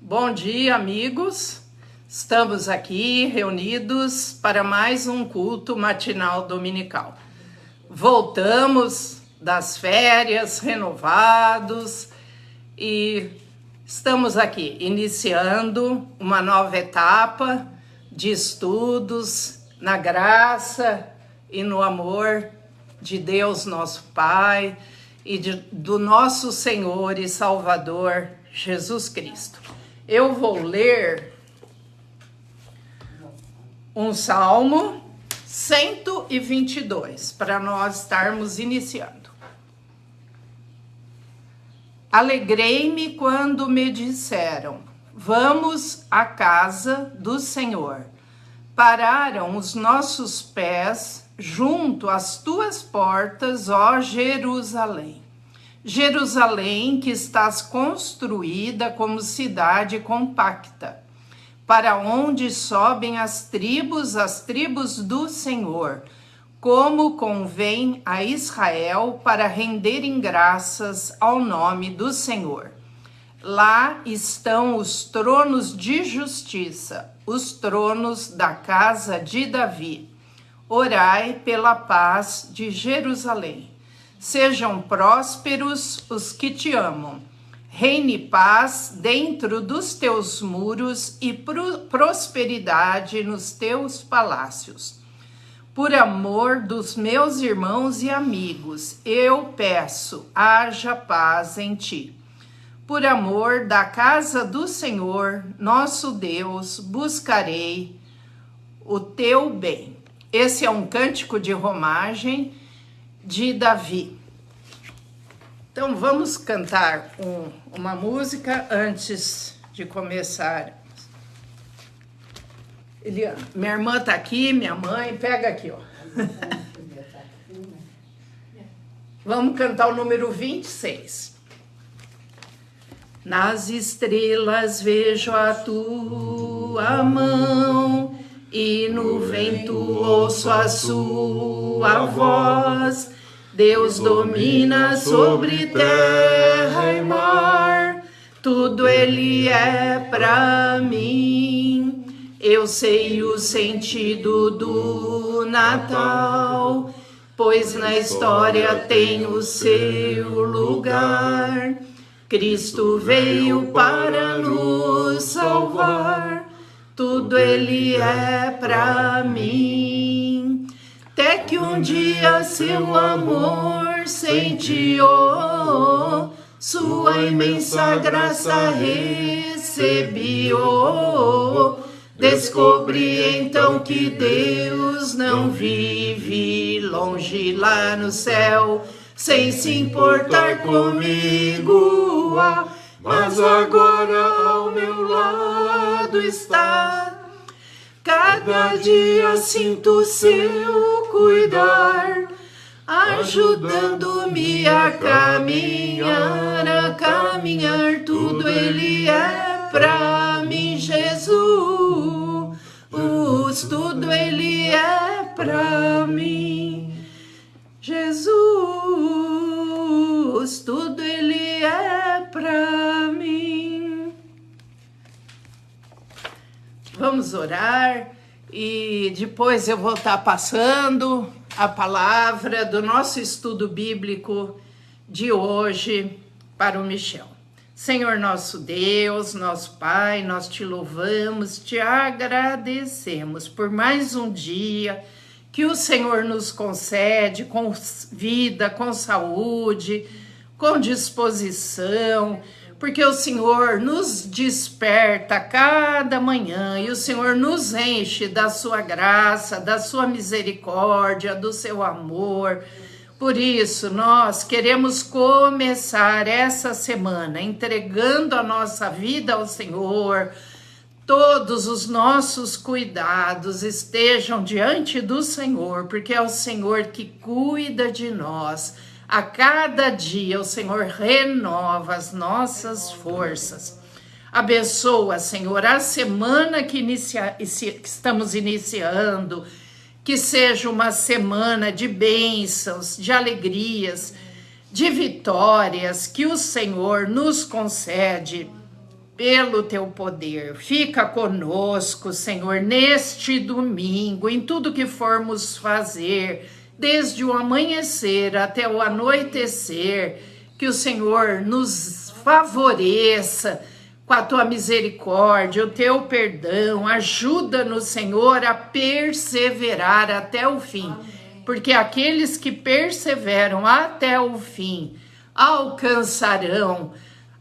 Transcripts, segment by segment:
Bom dia, amigos. Estamos aqui reunidos para mais um culto matinal dominical. Voltamos das férias, renovados, e estamos aqui iniciando uma nova etapa de estudos na graça e no amor de Deus, nosso Pai, e do nosso Senhor e Salvador Jesus Cristo. Eu vou ler um Salmo 122 para nós estarmos iniciando. Alegrei-me quando me disseram: vamos à casa do Senhor. Pararam os nossos pés junto às tuas portas, ó Jerusalém. Jerusalém, que estás construída como cidade compacta, para onde sobem as tribos do Senhor, como convém a Israel, para renderem graças ao nome do Senhor. Lá estão os tronos de justiça, os tronos da casa de Davi. Orai pela paz de Jerusalém. Sejam prósperos os que te amam. Reine paz dentro dos teus muros e prosperidade nos teus palácios. Por amor dos meus irmãos e amigos, eu peço, haja paz em ti. Por amor da casa do Senhor, nosso Deus, buscarei o teu bem. Esse é um cântico de romagem de Davi. Então vamos cantar uma música antes de começar. Eliana, minha irmã está aqui, minha mãe, pega aqui, ó. Vamos cantar o número 26. Nas estrelas vejo a tua mão, e no vento ouço a sua voz. Deus domina sobre terra e mar, tudo ele é pra mim. Eu sei o sentido do Natal, pois na história tem o seu lugar. Cristo veio para nos salvar, tudo ele é pra mim. Até que um dia seu amor sentiu, sua imensa graça recebi. Descobri então que Deus não vive longe lá no céu, sem se importar comigo, mas agora ao meu lado está. Cada dia sinto seu cuidar, ajudando-me a caminhar, tudo ele é pra mim, Jesus, tudo ele é pra mim, Jesus, tudo ele é pra mim. Vamos orar e depois eu vou estar passando a palavra do nosso estudo bíblico de hoje para o Michel. Senhor nosso Deus, nosso Pai, nós te louvamos, te agradecemos por mais um dia que o Senhor nos concede com vida, com saúde, com disposição, porque o Senhor nos desperta cada manhã e o Senhor nos enche da sua graça, da sua misericórdia, do seu amor. Por isso, nós queremos começar essa semana entregando a nossa vida ao Senhor. Todos os nossos cuidados estejam diante do Senhor, porque é o Senhor que cuida de nós. A cada dia o Senhor renova as nossas forças. Abençoa, Senhor, a semana que estamos iniciando, que seja uma semana de bênçãos, de alegrias, de vitórias, que o Senhor nos concede pelo teu poder. Fica conosco, Senhor, neste domingo, em tudo que formos fazer, desde o amanhecer até o anoitecer, que o Senhor nos favoreça com a tua misericórdia, o teu perdão. Ajuda-nos, Senhor, a perseverar até o fim, porque aqueles que perseveram até o fim alcançarão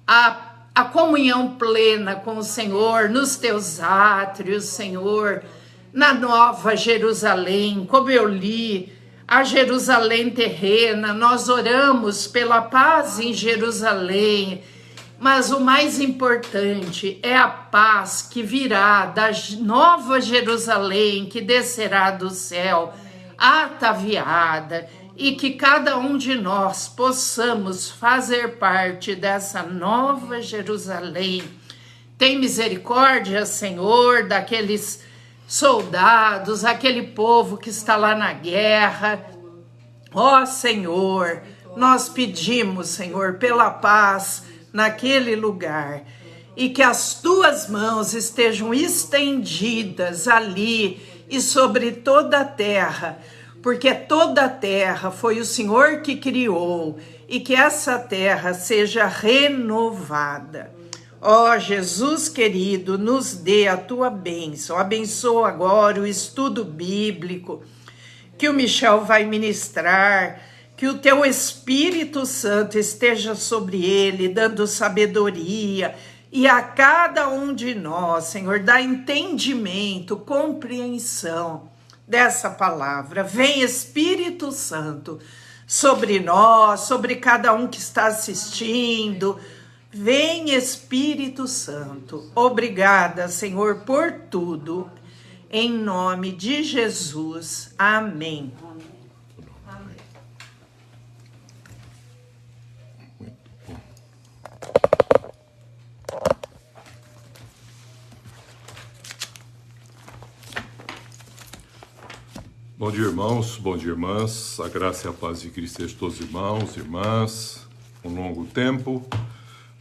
a comunhão plena com o Senhor, nos teus átrios, Senhor, na Nova Jerusalém. Como eu li, a Jerusalém terrena, nós oramos pela paz em Jerusalém, mas o mais importante é a paz que virá da Nova Jerusalém, que descerá do céu, ataviada, e que cada um de nós possamos fazer parte dessa Nova Jerusalém. Tem misericórdia, Senhor, daqueles soldados, aquele povo que está lá na guerra. Ó Senhor, nós pedimos, Senhor, pela paz naquele lugar, e que as tuas mãos estejam estendidas ali e sobre toda a terra, porque toda a terra foi o Senhor que criou, e que essa terra seja renovada. Ó Jesus querido, nos dê a tua bênção. Abençoa agora o estudo bíblico que o Michel vai ministrar, que o teu Espírito Santo esteja sobre ele, dando sabedoria, e a cada um de nós, Senhor, dá entendimento, compreensão dessa palavra. Vem, Espírito Santo, sobre nós, sobre cada um que está assistindo. Vem, Espírito Santo. Obrigada, Senhor, por tudo. Em nome de Jesus. Amém. Bom dia, irmãos, bom dia, irmãs. A graça e a paz de Cristo seja todos irmãos, irmãs. Um longo tempo,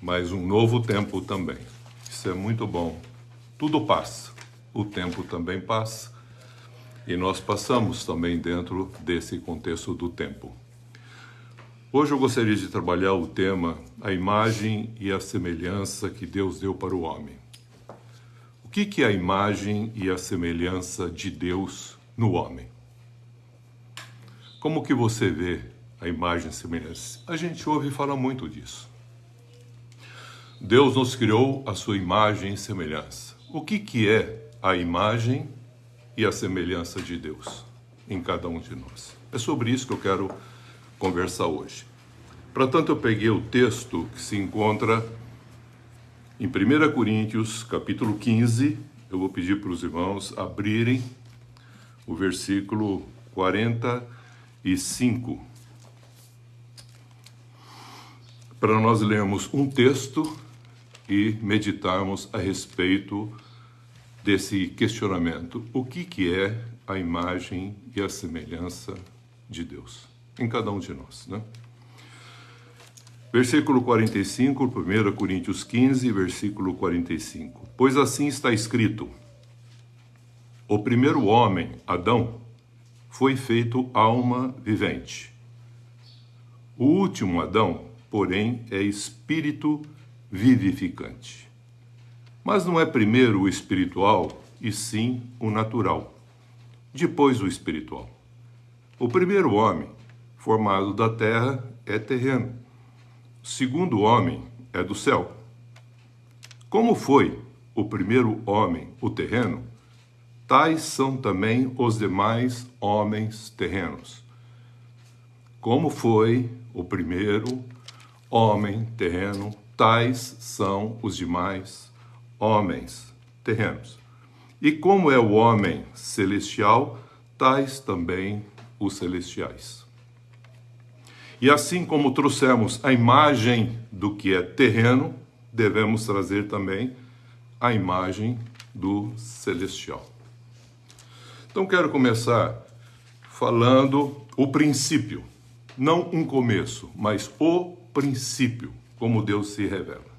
mas um novo tempo também. Isso é muito bom. Tudo passa, o tempo também passa, e nós passamos também dentro desse contexto do tempo. Hoje eu gostaria de trabalhar o tema, a imagem e a semelhança que Deus deu para o homem. O que é a imagem e a semelhança de Deus no homem? Como que você vê a imagem e a semelhança? A gente ouve falar muito disso. Deus nos criou a sua imagem e semelhança. O que é a imagem e a semelhança de Deus em cada um de nós? É sobre isso que eu quero conversar hoje. Para tanto, eu peguei o texto que se encontra em 1 Coríntios, capítulo 15. Eu vou pedir para os irmãos abrirem o versículo 45, para nós lermos um texto e meditarmos a respeito desse questionamento. O que é a imagem e a semelhança de Deus em cada um de nós, né? Versículo 45, 1 Coríntios 15, versículo 45. Pois assim está escrito: o primeiro homem, Adão, foi feito alma vivente. O último Adão, porém, é espírito vivificante. Mas não é primeiro o espiritual, e sim o natural, depois o espiritual. O primeiro homem, formado da terra, é terreno. O segundo homem é do céu. Como foi o primeiro homem, o terreno, tais são também os demais homens terrenos. Como foi o primeiro homem terreno, tais são os demais homens terrenos. E como é o homem celestial, tais também os celestiais. E assim como trouxemos a imagem do que é terreno, devemos trazer também a imagem do celestial. Então quero começar falando o princípio, não um começo, mas o princípio, como Deus se revela.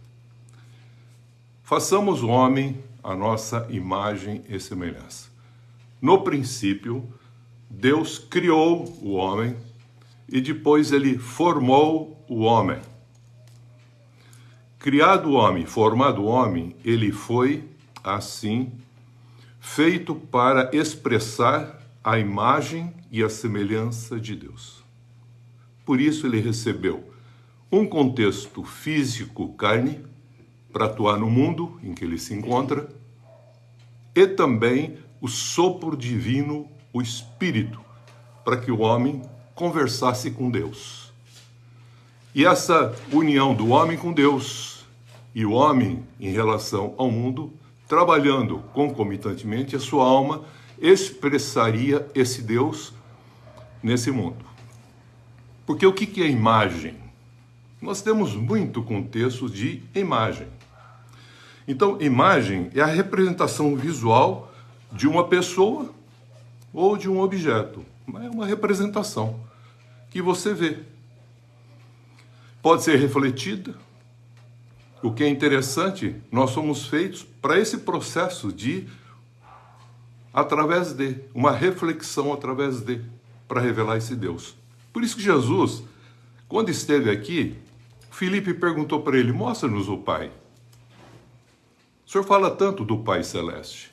façamos o homem a nossa imagem e semelhança. No princípio, Deus criou o homem e depois ele formou o homem. Criado o homem, formado o homem, ele foi, assim, feito para expressar a imagem e a semelhança de Deus. Por isso ele recebeu um contexto físico, carne, para atuar no mundo em que ele se encontra, e também o sopro divino, o Espírito, para que o homem conversasse com Deus. E essa união do homem com Deus e o homem em relação ao mundo, trabalhando concomitantemente, a sua alma expressaria esse Deus nesse mundo. Porque o que é imagem? Nós temos muito contexto de imagem. Então, imagem é a representação visual de uma pessoa ou de um objeto. É uma representação que você vê. Pode ser refletida. O que é interessante, nós somos feitos para esse processo de, através de, uma reflexão através de, para revelar esse Deus. Por isso que Jesus, quando esteve aqui, Filipe perguntou para ele, mostra-nos o Pai. O senhor fala tanto do Pai Celeste.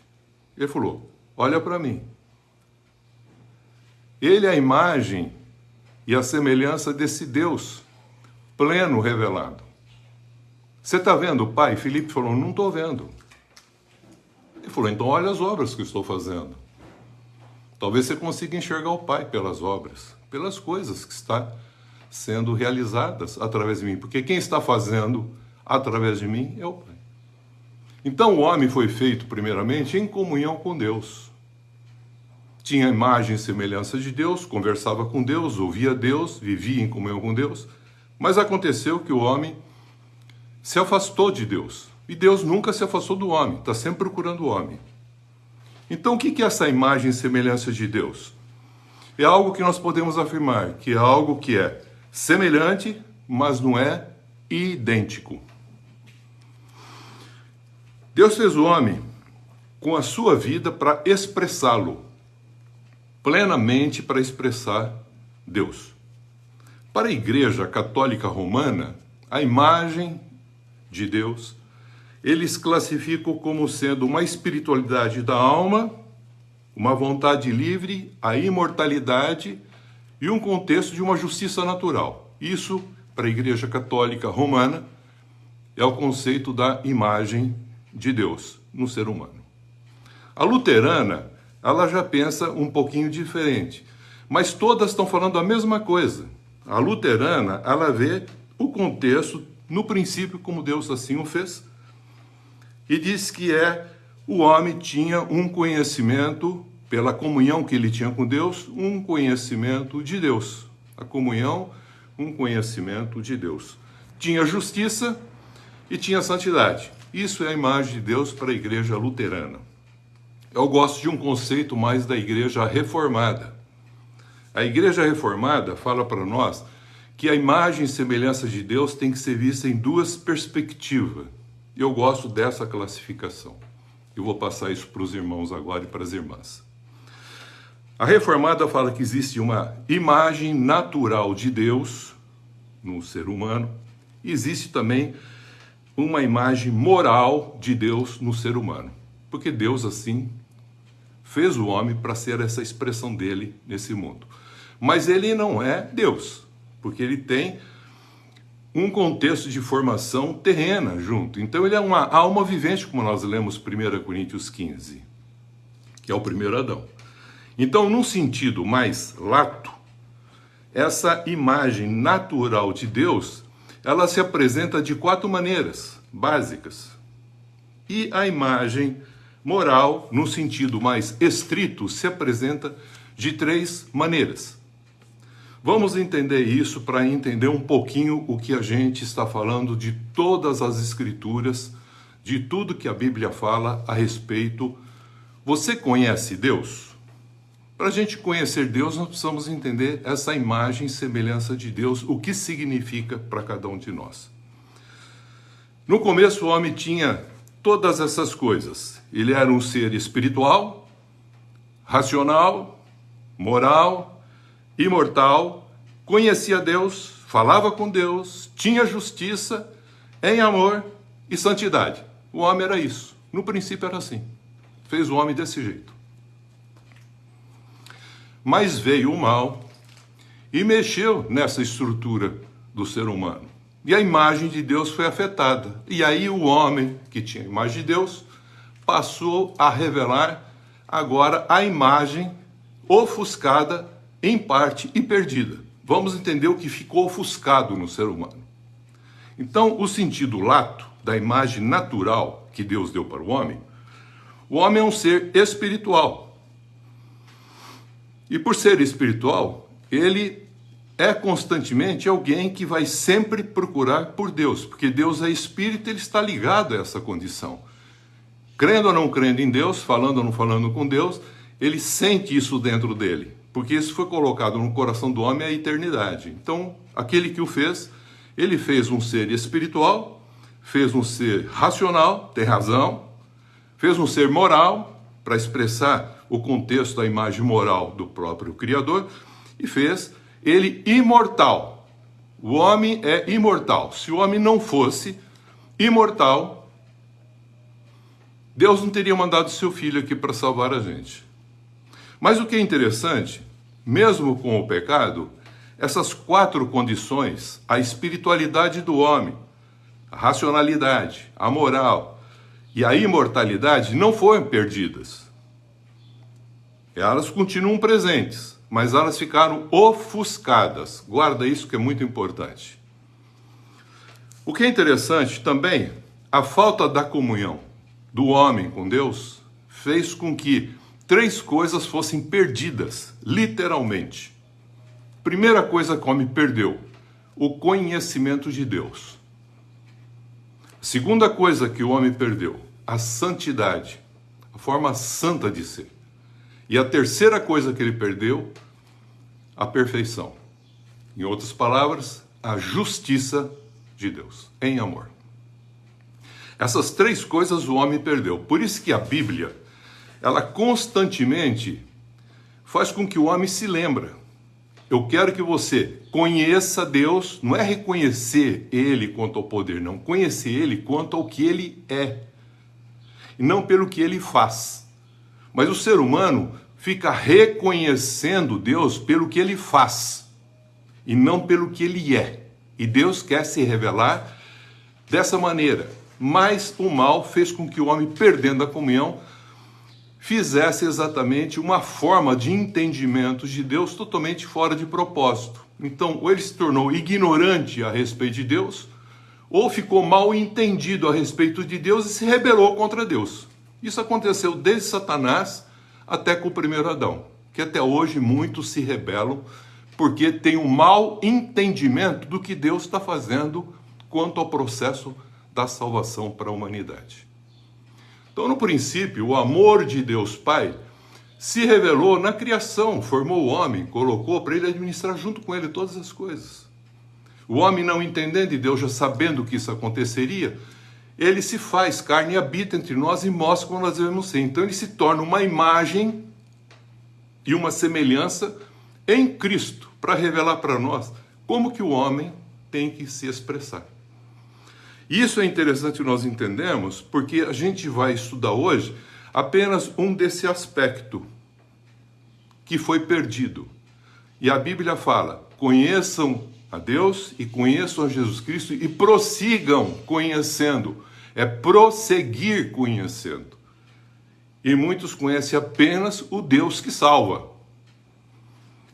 Ele falou, olha para mim. Ele é a imagem e a semelhança desse Deus pleno revelado. Você está vendo o Pai? Filipe falou, não estou vendo. Ele falou, então olha as obras que eu estou fazendo. Talvez você consiga enxergar o Pai pelas obras, pelas coisas que estão sendo realizadas através de mim. Porque quem está fazendo através de mim é o Pai. Então o homem foi feito primeiramente em comunhão com Deus. Tinha imagem e semelhança de Deus, conversava com Deus, ouvia Deus, vivia em comunhão com Deus. Mas aconteceu que o homem se afastou de Deus. E Deus nunca se afastou do homem, está sempre procurando o homem. Então o que é essa imagem e semelhança de Deus? É algo que nós podemos afirmar, que é algo que é semelhante, mas não é idêntico. Deus fez o homem com a sua vida para expressá-lo, plenamente para expressar Deus. Para a Igreja Católica Romana, a imagem de Deus, eles classificam como sendo uma espiritualidade da alma, uma vontade livre, a imortalidade e um contexto de uma justiça natural. Isso, para a Igreja Católica Romana, é o conceito da imagem de Deus no ser humano. A luterana, ela já pensa um pouquinho diferente, mas todas estão falando a mesma coisa. A luterana, ela vê o contexto no princípio como Deus assim o fez e diz que o homem tinha um conhecimento, pela comunhão que ele tinha com Deus, um conhecimento de Deus. A comunhão, um conhecimento de Deus. Tinha justiça e tinha santidade. Isso é a imagem de Deus para a igreja luterana. Eu gosto de um conceito mais da igreja reformada. A igreja reformada fala para nós que a imagem e semelhança de Deus tem que ser vista em duas perspectivas. Eu gosto dessa classificação. Eu vou passar isso para os irmãos agora e para as irmãs. A reformada fala que existe uma imagem natural de Deus no ser humano. E existe também uma imagem moral de Deus no ser humano. Porque Deus, assim, fez o homem para ser essa expressão dele nesse mundo. Mas ele não é Deus, porque ele tem um contexto de formação terrena junto. Então ele é uma alma vivente, como nós lemos 1 Coríntios 15, que é o primeiro Adão. Então, num sentido mais lato, essa imagem natural de Deus, ela se apresenta de 4 maneiras básicas. E a imagem moral, no sentido mais estrito, se apresenta de 3 maneiras. Vamos entender isso para entender um pouquinho o que a gente está falando de todas as escrituras, de tudo que a Bíblia fala a respeito. Você conhece Deus? Para a gente conhecer Deus, nós precisamos entender essa imagem e semelhança de Deus, o que significa para cada um de nós. No começo, o homem tinha todas essas coisas. Ele era um ser espiritual, racional, moral, imortal, conhecia Deus, falava com Deus, tinha justiça, em amor e santidade. O homem era isso. No princípio era assim. Fez o homem desse jeito. Mas veio o mal e mexeu nessa estrutura do ser humano. E a imagem de Deus foi afetada. E aí o homem, que tinha a imagem de Deus, passou a revelar agora a imagem ofuscada, em parte, e perdida. Vamos entender o que ficou ofuscado no ser humano. Então, o sentido lato da imagem natural que Deus deu para o homem é um ser espiritual. E por ser espiritual, ele é constantemente alguém que vai sempre procurar por Deus, porque Deus é espírito, ele está ligado a essa condição. Crendo ou não crendo em Deus, falando ou não falando com Deus, ele sente isso dentro dele, porque isso foi colocado no coração do homem a eternidade. Então, aquele que o fez, ele fez um ser espiritual, fez um ser racional, tem razão, fez um ser moral, para expressar o contexto da imagem moral do próprio Criador, e fez ele imortal. O homem é imortal. Se o homem não fosse imortal, Deus não teria mandado seu filho aqui para salvar a gente. Mas o que é interessante, mesmo com o pecado, essas 4 condições, a espiritualidade do homem, a racionalidade, a moral e a imortalidade, não foram perdidas. Elas continuam presentes, mas elas ficaram ofuscadas. Guarda isso que é muito importante. O que é interessante também, a falta da comunhão do homem com Deus fez com que 3 coisas fossem perdidas, literalmente. Primeira coisa que o homem perdeu, o conhecimento de Deus. Segunda coisa que o homem perdeu, a santidade, a forma santa de ser. E a terceira coisa que ele perdeu, a perfeição. Em outras palavras, a justiça de Deus, em amor. Essas 3 coisas o homem perdeu. Por isso que a Bíblia, ela constantemente faz com que o homem se lembre. Eu quero que você conheça Deus, não é reconhecer Ele quanto ao poder, não. Conhecer Ele quanto ao que Ele é. E não pelo que Ele faz. Mas o ser humano fica reconhecendo Deus pelo que Ele faz. E não pelo que Ele é. E Deus quer se revelar dessa maneira. Mas o mal fez com que o homem, perdendo a comunhão, fizesse exatamente uma forma de entendimento de Deus totalmente fora de propósito. Então, ou ele se tornou ignorante a respeito de Deus, ou ficou mal entendido a respeito de Deus e se rebelou contra Deus. Isso aconteceu desde Satanás até com o primeiro Adão, que até hoje muitos se rebelam porque tem um mau entendimento do que Deus está fazendo quanto ao processo da salvação para a humanidade. Então, no princípio, o amor de Deus Pai se revelou na criação, formou o homem, colocou para ele administrar junto com ele todas as coisas. O homem, não entendendo e Deus já sabendo que isso aconteceria, ele se faz carne e habita entre nós e mostra como nós devemos ser. Então ele se torna uma imagem e uma semelhança em Cristo, para revelar para nós como que o homem tem que se expressar. Isso é interessante nós entendemos, porque a gente vai estudar hoje apenas um desse aspecto que foi perdido. E a Bíblia fala, conheçam a Deus e conheçam a Jesus Cristo e prossigam conhecendo. É prosseguir conhecendo. E muitos conhecem apenas o Deus que salva.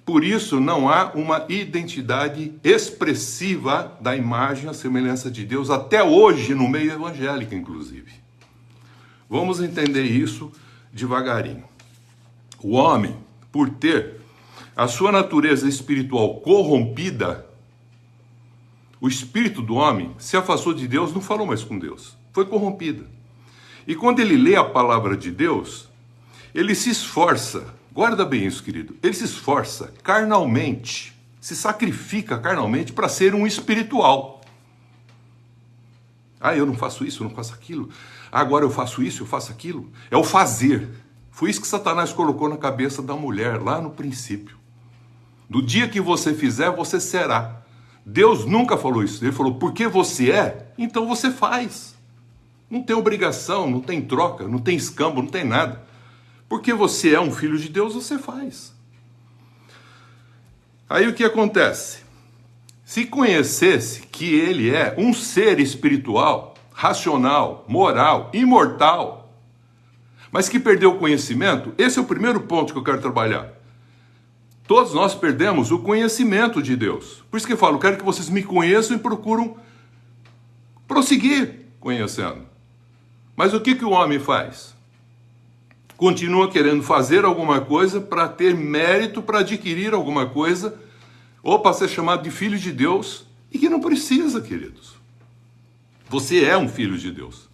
Por isso não há uma identidade expressiva da imagem à semelhança de Deus, até hoje no meio evangélico, inclusive. Vamos entender isso devagarinho. O homem, por ter a sua natureza espiritual corrompida, o espírito do homem se afastou de Deus, não falou mais com Deus, foi corrompida. E quando ele lê a palavra de Deus, ele se esforça. Guarda bem isso, querido. Ele se esforça carnalmente, se sacrifica carnalmente para ser um espiritual. Ah, eu não faço isso, eu não faço aquilo. Agora eu faço isso, eu faço aquilo. É o fazer. Foi isso que Satanás colocou na cabeça da mulher, lá no princípio. Do dia que você fizer, você será. Deus nunca falou isso. Ele falou, porque você é, então você faz. Não tem obrigação, não tem troca, não tem escambo, não tem nada. Porque você é um filho de Deus, você faz. Aí o que acontece? Se conhecesse que ele é um ser espiritual, racional, moral, imortal, mas que perdeu o conhecimento, esse é o primeiro ponto que eu quero trabalhar. Todos nós perdemos o conhecimento de Deus. Por isso que eu falo, quero que vocês me conheçam e procuram prosseguir conhecendo. Mas o que o homem faz? Continua querendo fazer alguma coisa para ter mérito, para adquirir alguma coisa, ou para ser chamado de filho de Deus, e que não precisa, queridos. Você é um filho de Deus,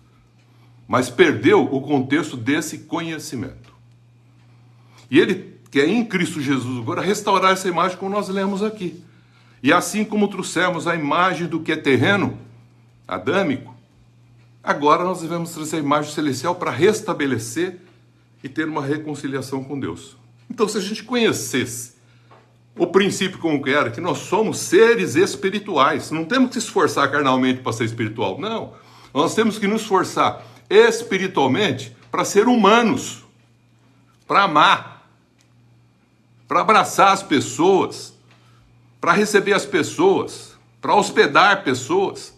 mas perdeu o contexto desse conhecimento. E ele quer, em Cristo Jesus, agora restaurar essa imagem como nós lemos aqui. E assim como trouxemos a imagem do que é terreno, adâmico, agora nós devemos trazer a imagem celestial para restabelecer e ter uma reconciliação com Deus. Então, se a gente conhecesse o princípio como que era, que nós somos seres espirituais, não temos que se esforçar carnalmente para ser espiritual, não. Nós temos que nos esforçar espiritualmente para ser humanos, para amar, para abraçar as pessoas, para receber as pessoas, para hospedar pessoas,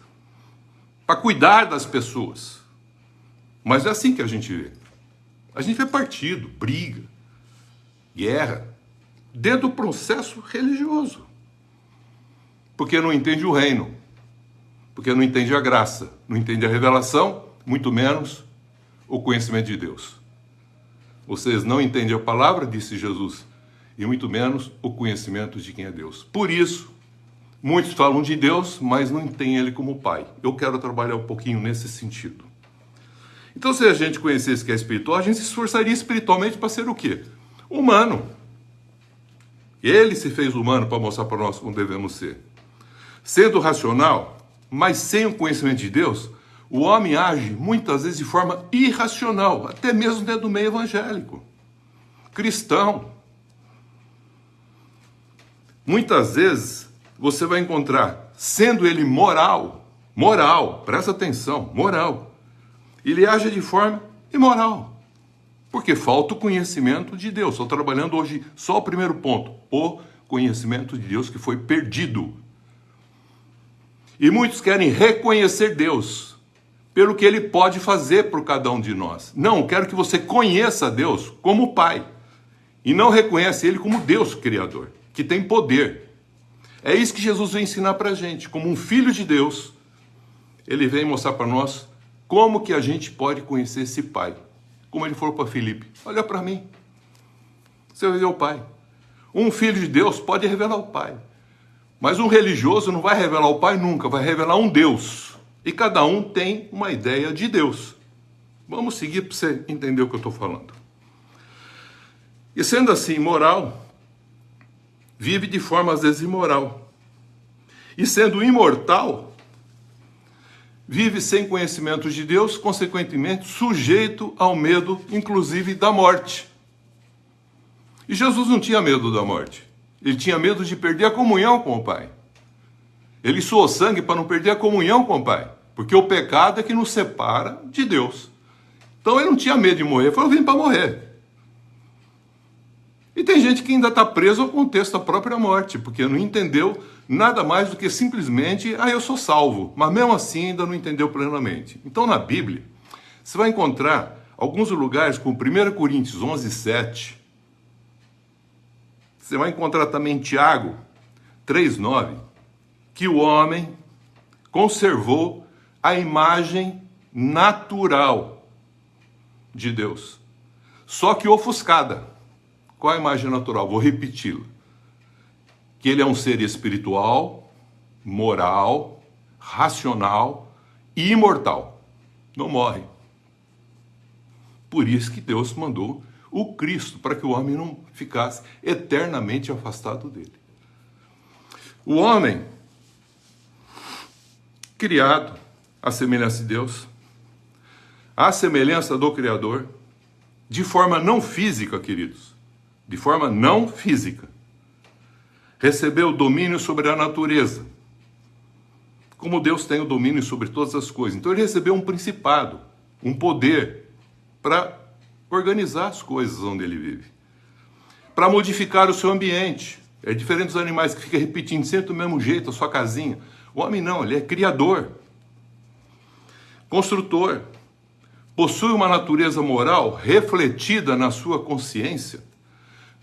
para cuidar das pessoas. Mas é assim que a gente vê. A gente vê partido, briga, guerra, dentro do processo religioso. Porque não entende o reino, porque não entende a graça, não entende a revelação, muito menos o conhecimento de Deus. Vocês não entendem a palavra, disse Jesus, e muito menos o conhecimento de quem é Deus. Por isso, muitos falam de Deus, mas não entendem Ele como Pai. Eu quero trabalhar um pouquinho nesse sentido. Então, se a gente conhecesse que é espiritual, a gente se esforçaria espiritualmente para ser o quê? Humano. Ele se fez humano para mostrar para nós como devemos ser. Sendo racional, mas sem o conhecimento de Deus, o homem age muitas vezes de forma irracional, até mesmo dentro do meio evangélico, cristão. Muitas vezes você vai encontrar, sendo ele moral, presta atenção, moral, ele age de forma imoral, porque falta o conhecimento de Deus. Estou trabalhando hoje só o primeiro ponto, o conhecimento de Deus que foi perdido. E muitos querem reconhecer Deus pelo que Ele pode fazer por cada um de nós. Não, quero que você conheça Deus como Pai e não reconhece Ele como Deus Criador, que tem poder. É isso que Jesus vem ensinar para a gente. Como um filho de Deus, Ele vem mostrar para nós como que a gente pode conhecer esse Pai. Como Ele falou para Filipe, olha para mim, você vai ver o Pai. Um filho de Deus pode revelar o Pai, mas um religioso não vai revelar o Pai nunca, vai revelar um Deus. E cada um tem uma ideia de Deus. Vamos seguir para você entender o que eu estou falando. E sendo assim, moral, vive de forma às vezes imoral. E sendo imortal, vive sem conhecimento de Deus, consequentemente sujeito ao medo, inclusive da morte. E Jesus não tinha medo da morte. Ele tinha medo de perder a comunhão com o Pai. Ele suou sangue para não perder a comunhão com o Pai, porque o pecado é que nos separa de Deus. Então ele não tinha medo de morrer, ele falou, eu vim para morrer. E tem gente que ainda está preso ao contexto da própria morte, porque não entendeu nada mais do que simplesmente, eu sou salvo, mas mesmo assim ainda não entendeu plenamente. Então na Bíblia, você vai encontrar alguns lugares como 1 Coríntios 11, 7, você vai encontrar também Tiago 3, 9, que o homem conservou a imagem natural de Deus, só que ofuscada. Qual a imagem natural? Vou repeti-la. Que ele é um ser espiritual, moral, racional e imortal. Não morre. Por isso que Deus mandou o Cristo, para que o homem não ficasse eternamente afastado dele. O homem, criado à semelhança de Deus, à semelhança do Criador, de forma não física, queridos, de forma não física. Recebeu domínio sobre a natureza, como Deus tem o domínio sobre todas as coisas. Então ele recebeu um principado, um poder para organizar as coisas onde ele vive, para modificar o seu ambiente. É diferente dos animais que ficam repetindo sempre do mesmo jeito a sua casinha. O homem não, ele é criador, construtor, possui uma natureza moral refletida na sua consciência.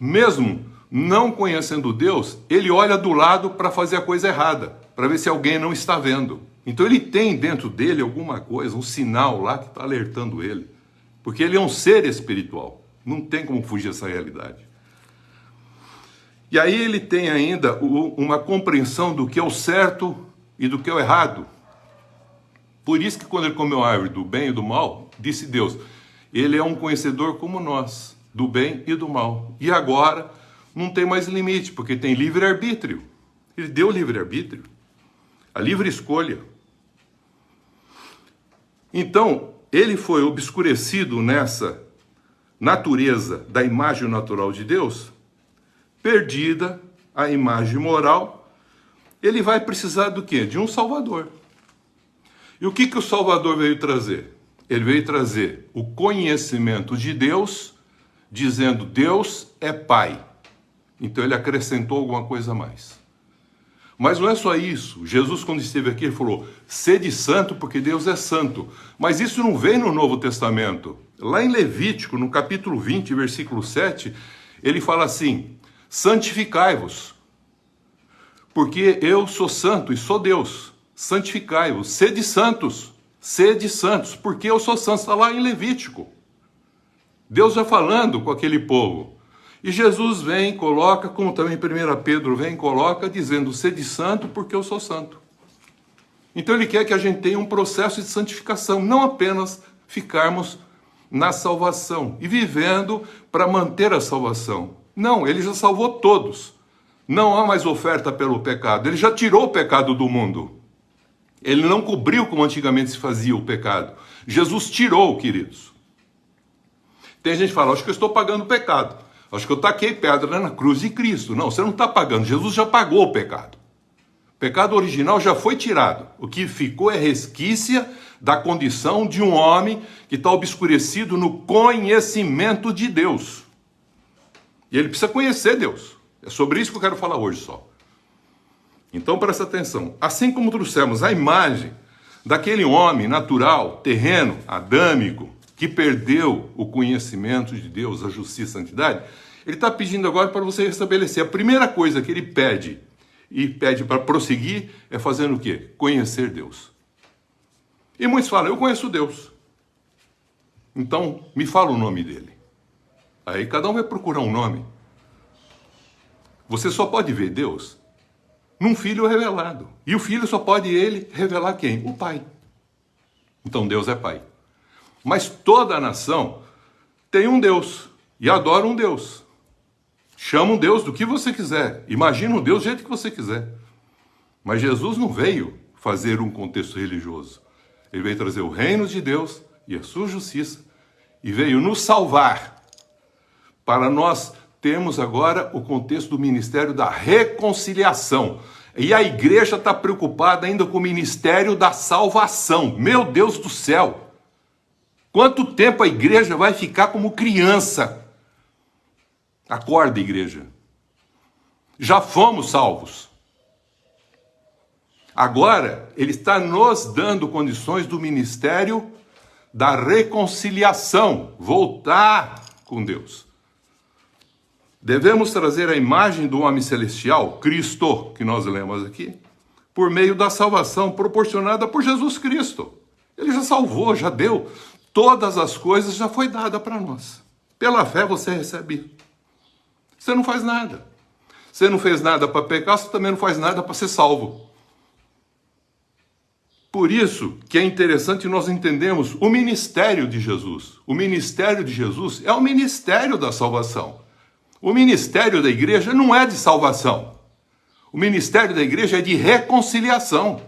Mesmo não conhecendo Deus, ele olha do lado para fazer a coisa errada, para ver se alguém não está vendo. Então ele tem dentro dele alguma coisa, um sinal lá que está alertando ele. Porque ele é um ser espiritual. Não tem como fugir dessa realidade. E aí ele tem ainda uma compreensão do que é o certo e do que é o errado. Por isso que quando ele comeu a árvore do bem e do mal, disse Deus, ele é um conhecedor como nós, do bem e do mal. E agora não tem mais limite, porque tem livre-arbítrio. Ele deu livre-arbítrio, a livre escolha. Então, ele foi obscurecido nessa natureza da imagem natural de Deus, perdida a imagem moral, ele vai precisar do quê? De um Salvador. E o que o Salvador veio trazer? Ele veio trazer o conhecimento de Deus, dizendo Deus é Pai. Então ele acrescentou alguma coisa a mais. Mas não é só isso. Jesus, quando esteve aqui, ele falou, sede santo porque Deus é santo. Mas isso não vem no Novo Testamento. Lá em Levítico, no capítulo 20, versículo 7, ele fala assim, santificai-vos, porque eu sou santo e sou Deus. Santificai-vos, sede santos, porque eu sou santo. Está lá em Levítico. Deus já falando com aquele povo. E Jesus vem, coloca, como também 1 Pedro vem, coloca, dizendo, sede santo porque eu sou santo. Então ele quer que a gente tenha um processo de santificação, não apenas ficarmos na salvação e vivendo para manter a salvação. Não, ele já salvou todos. Não há mais oferta pelo pecado. Ele já tirou o pecado do mundo. Ele não cobriu como antigamente se fazia o pecado. Jesus tirou, queridos. Tem gente que fala, acho que eu estou pagando o pecado. Acho que eu taquei pedra na cruz de Cristo. Não, você não está pagando. Jesus já pagou o pecado. O pecado original já foi tirado. O que ficou é resquícia da condição de um homem que está obscurecido no conhecimento de Deus. E ele precisa conhecer Deus. É sobre isso que eu quero falar hoje só. Então presta atenção. Assim como trouxemos a imagem daquele homem natural, terreno, adâmico, que perdeu o conhecimento de Deus, a justiça e a santidade, ele está pedindo agora para você restabelecer. A primeira coisa que ele pede, e pede para prosseguir, é fazendo o quê? Conhecer Deus. E muitos falam, eu conheço Deus. Então, me fala o nome dele. Aí cada um vai procurar um nome. Você só pode ver Deus num filho revelado. E o filho só pode ele revelar quem? O pai. Então Deus é pai. Mas toda a nação tem um Deus e adora um Deus. Chama um Deus do que você quiser. Imagina um Deus do jeito que você quiser. Mas Jesus não veio fazer um contexto religioso. Ele veio trazer o reino de Deus e a sua justiça e veio nos salvar para nós termos agora o contexto do ministério da reconciliação. E a igreja está preocupada ainda com o ministério da salvação. Meu Deus do céu! Quanto tempo a igreja vai ficar como criança? Acorda, igreja. Já fomos salvos. Agora, ele está nos dando condições do ministério da reconciliação. Voltar com Deus. Devemos trazer a imagem do homem celestial, Cristo, que nós lemos aqui, por meio da salvação proporcionada por Jesus Cristo. Ele já salvou, já deu. Todas as coisas já foi dada para nós. Pela fé você recebe. Você não faz nada. Você não fez nada para pecar, você também não faz nada para ser salvo. Por isso que é interessante nós entendermos o ministério de Jesus. O ministério de Jesus é o ministério da salvação. O ministério da igreja não é de salvação. O ministério da igreja é de reconciliação.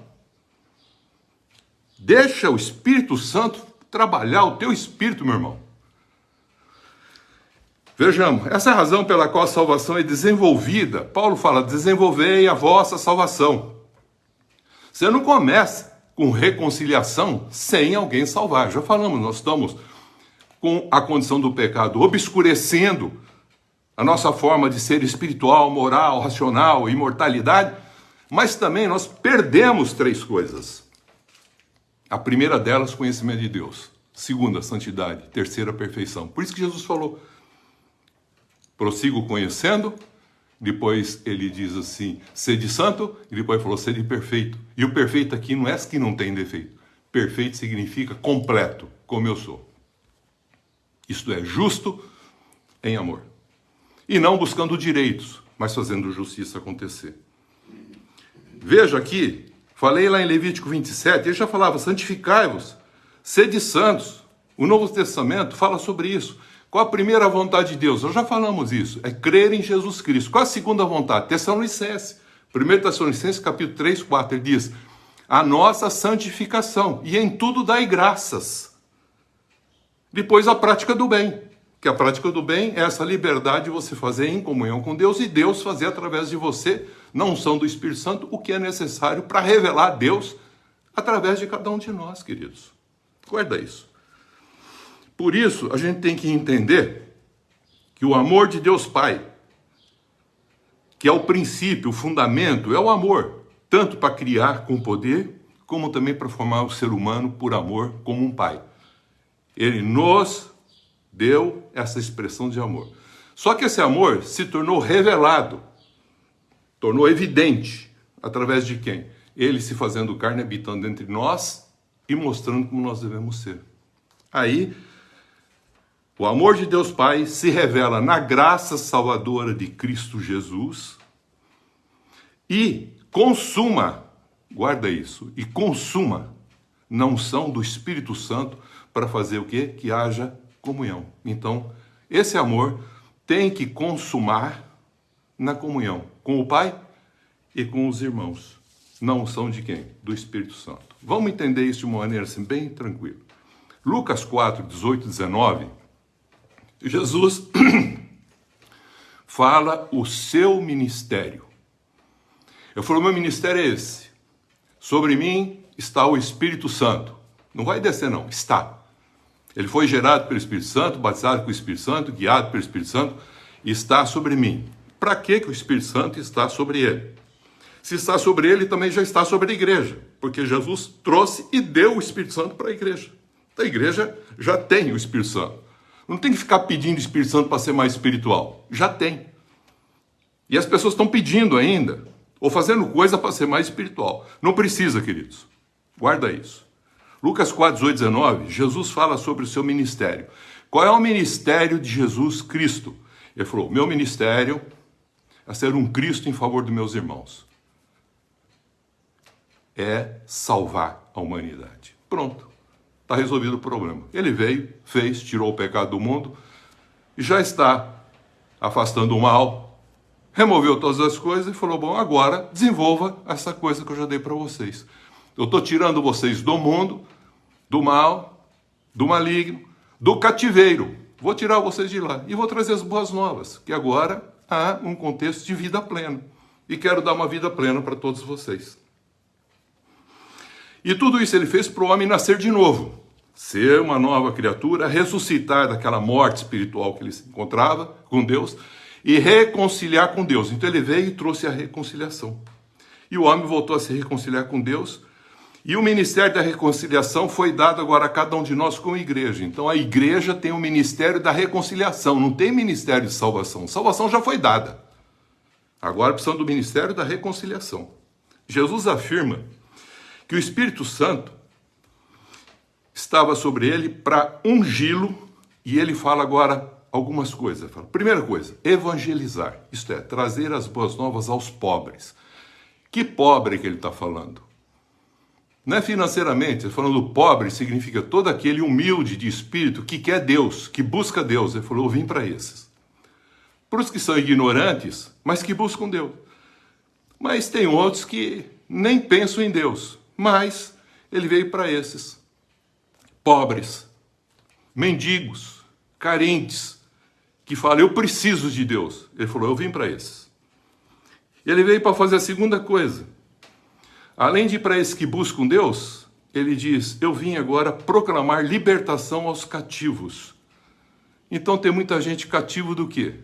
Deixa o Espírito Santo trabalhar o teu espírito, meu irmão. Vejamos, essa é a razão pela qual a salvação é desenvolvida. Paulo fala, desenvolvei a vossa salvação. Você não começa com reconciliação sem alguém salvar. Já falamos, nós estamos com a condição do pecado obscurecendo a nossa forma de ser espiritual, moral, racional, imortalidade, mas também nós perdemos 3 coisas. A primeira delas, conhecimento de Deus. Segunda, santidade. Terceira, perfeição. Por isso que Jesus falou, prossigo conhecendo, depois ele diz assim, sede santo, e depois falou, sede perfeito. E o perfeito aqui não é que não tem defeito. Perfeito significa completo, como eu sou. Isto é, justo em amor. E não buscando direitos, mas fazendo justiça acontecer. Veja aqui, falei lá em Levítico 27, ele já falava, santificai-vos, sede santos. O Novo Testamento fala sobre isso. Qual a primeira vontade de Deus? Nós já falamos isso. É crer em Jesus Cristo. Qual a segunda vontade? Tessalonicenses. 1 Tessalonicenses, capítulo 3, 4, ele diz, a nossa santificação, e em tudo dai graças. Depois a prática do bem. Que a prática do bem é essa liberdade de você fazer em comunhão com Deus e Deus fazer através de você, na unção do Espírito Santo, o que é necessário para revelar Deus através de cada um de nós, queridos. Guarda isso. Por isso, a gente tem que entender que o amor de Deus Pai, que é o princípio, o fundamento, é o amor, tanto para criar com poder, como também para formar o ser humano por amor como um pai. Ele nos deu essa expressão de amor. Só que esse amor se tornou revelado, tornou evidente, através de quem? Ele se fazendo carne, habitando entre nós e mostrando como nós devemos ser. Aí, o amor de Deus Pai se revela na graça salvadora de Cristo Jesus e consuma, guarda isso, e consuma na unção do Espírito Santo para fazer o quê? Que haja comunhão. Então, esse amor tem que consumar na comunhão com o Pai e com os irmãos. Na unção de quem? Do Espírito Santo. Vamos entender isso de uma maneira assim, bem tranquila. Lucas 4, 18 e 19, Jesus fala o seu ministério. Eu falo, meu ministério é esse. Sobre mim está o Espírito Santo. Não vai descer não, está. Ele foi gerado pelo Espírito Santo, batizado com o Espírito Santo, guiado pelo Espírito Santo, e está sobre mim. Para que o Espírito Santo está sobre ele? Se está sobre ele, também já está sobre a igreja, porque Jesus trouxe e deu o Espírito Santo para a igreja. A igreja já tem o Espírito Santo. Não tem que ficar pedindo o Espírito Santo para ser mais espiritual. Já tem. E as pessoas estão pedindo ainda, ou fazendo coisa para ser mais espiritual. Não precisa, queridos. Guarda isso. Lucas 4, 18, 19, Jesus fala sobre o seu ministério. Qual é o ministério de Jesus Cristo? Ele falou, meu ministério é ser um Cristo em favor dos meus irmãos. É salvar a humanidade. Pronto. Está resolvido o problema. Ele veio, fez, tirou o pecado do mundo e já está afastando o mal, removeu todas as coisas e falou, bom, agora desenvolva essa coisa que eu já dei para vocês. Eu estou tirando vocês do mundo, do mal, do maligno, do cativeiro. Vou tirar vocês de lá e vou trazer as boas novas, que agora há um contexto de vida plena. E quero dar uma vida plena para todos vocês. E tudo isso ele fez para o homem nascer de novo, ser uma nova criatura, ressuscitar daquela morte espiritual que ele se encontrava com Deus e reconciliar com Deus. Então ele veio e trouxe a reconciliação. E o homem voltou a se reconciliar com Deus. E o ministério da reconciliação foi dado agora a cada um de nós como igreja. Então a igreja tem o ministério da reconciliação, não tem ministério de salvação. Salvação já foi dada. Agora precisamos do ministério da reconciliação. Jesus afirma que o Espírito Santo estava sobre ele para ungí-lo, e ele fala agora algumas coisas. Fala, primeira coisa, evangelizar, isto é, trazer as boas novas aos pobres. Que pobre que ele está falando? Não é financeiramente, ele falando pobre significa todo aquele humilde de espírito que quer Deus, que busca Deus. Ele falou, eu vim para esses. Para os que são ignorantes, mas que buscam Deus. Mas tem outros que nem pensam em Deus, mas Ele veio para esses pobres, mendigos, carentes, que falam, eu preciso de Deus. Ele falou, eu vim para esses. Ele veio para fazer a segunda coisa. Além de ir para esses que buscam Deus, ele diz, eu vim agora proclamar libertação aos cativos. Então tem muita gente cativo do quê?